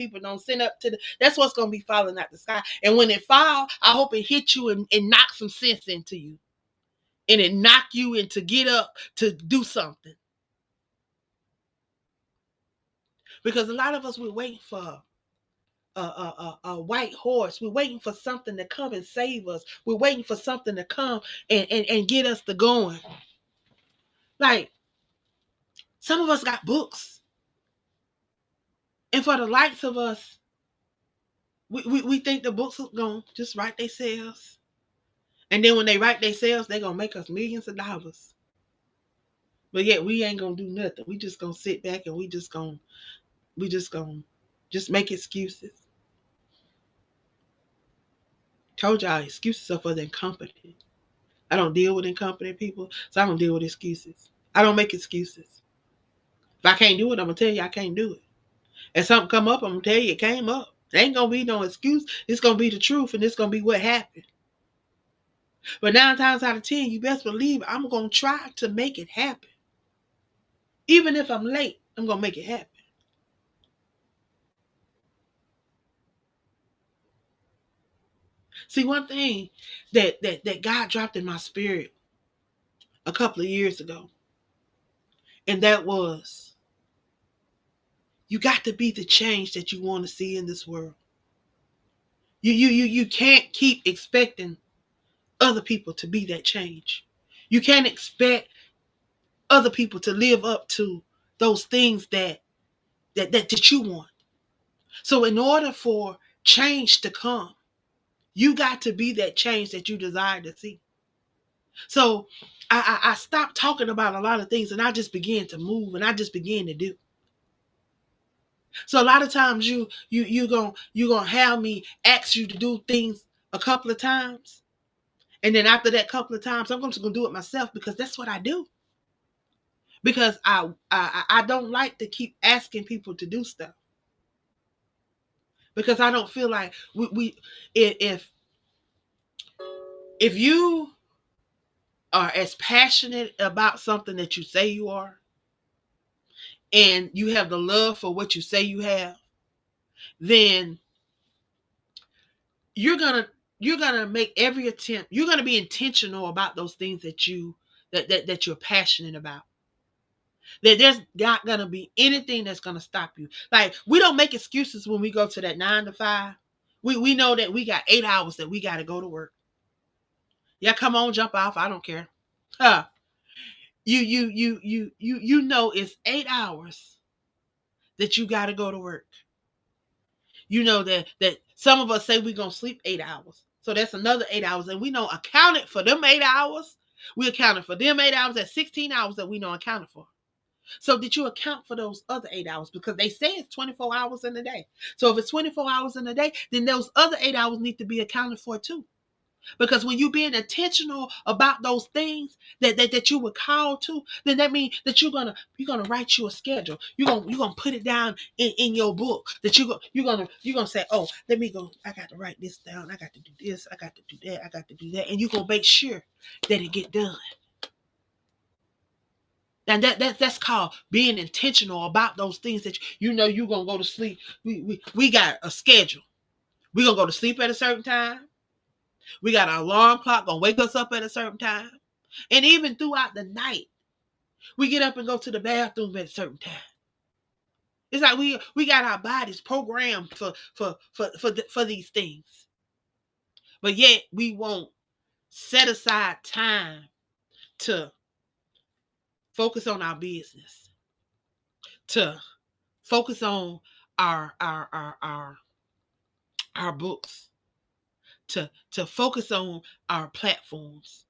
people don't send up to the, that's what's going to be falling out the sky. And when it fall, I hope it hit you and knock some sense into you. And it knock you into get up to do something. Because a lot of us, we're waiting for a white horse. We're waiting for something to come and save us. We're waiting for something to come and get us to going. Like, some of us got books. And for the likes of us, we think the books are going to just write themselves. And then when they write themselves, they're going to make us millions of dollars. But yet we ain't going to do nothing. We just going to sit back and we just going to just make excuses. Told y'all, excuses are for the incompetent. I don't deal with incompetent people, so I don't deal with excuses. I don't make excuses. If I can't do it, I'm going to tell you I can't do it. If something come up, I'm going to tell you it came up. There ain't going to be no excuse. It's going to be the truth, and it's going to be what happened. But 9 times out of 10, you best believe I'm going to try to make it happen. Even if I'm late, I'm going to make it happen. See, one thing that God dropped in my spirit a couple of years ago, and that was, you got to be the change that you want to see in this world. You can't keep expecting other people to be that change. You can't expect other people to live up to those things that you want. So in order for change to come, you got to be that change that you desire to see. So I stopped talking about a lot of things and I just began to move and I just began to do. So a lot of times you gonna have me ask you to do things a couple of times. And then after that couple of times, I'm just gonna do it myself because that's what I do. Because I don't like to keep asking people to do stuff. Because I don't feel like we if you are as passionate about something that you say you are, and you have the love for what you say you have, then you're gonna make every attempt. You're gonna be intentional about those things that you're passionate about. There's not gonna be anything that's gonna stop you. Like, we don't make excuses when we go to that 9 to 5. We know that we got 8 hours that we gotta go to work. Yeah, come on, jump off. I don't care. Huh. You know it's 8 hours that you gotta go to work. You know that some of us say we're gonna sleep 8 hours. So that's another 8 hours. And we know accounted for them 8 hours. We accounted for them 8 hours. That's 16 hours that we know accounted for. So did you account for those other 8 hours? Because they say it's 24 hours in a day. So if it's 24 hours in a day, then those other 8 hours need to be accounted for too. Because when you're being intentional about those things that you were called to, then that means that you're gonna write you a schedule. You're gonna put it down in your book that you're gonna say, oh, let me go. I got to write this down. I got to do this. I got to do that. I got to do that. And you're gonna make sure that it get done. And that's called being intentional about those things that you know you're gonna go to sleep. We got a schedule. We're gonna go to sleep at a certain time. We got our alarm clock gonna wake us up at a certain time. And even throughout the night, we get up and go to the bathroom at a certain time. It's like we got our bodies programmed for these things. But yet we won't set aside time to focus on our business, to focus on our books, to focus on our platforms,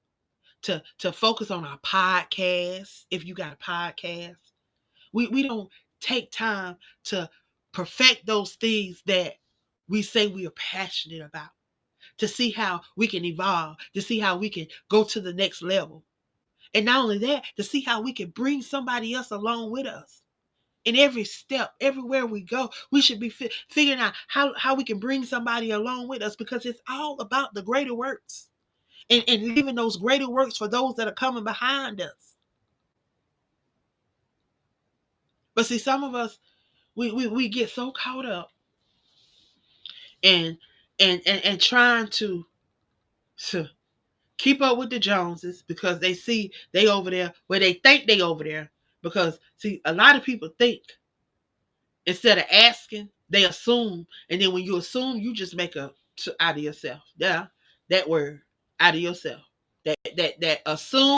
to focus on our podcasts. If you got a podcast, we don't take time to perfect those things that we say we are passionate about, to see how we can evolve, to see how we can go to the next level. And not only that, to see how we can bring somebody else along with us. In every step, everywhere we go, we should be figuring out how we can bring somebody along with us, because it's all about the greater works and leaving those greater works for those that are coming behind us. But see, some of us, we get so caught up and and trying to keep up with the Joneses because they see they over there where they think they over there. Because see, a lot of people think instead of asking, they assume, and then when you assume, you just make a out of yourself. Yeah, that word out of yourself. That assume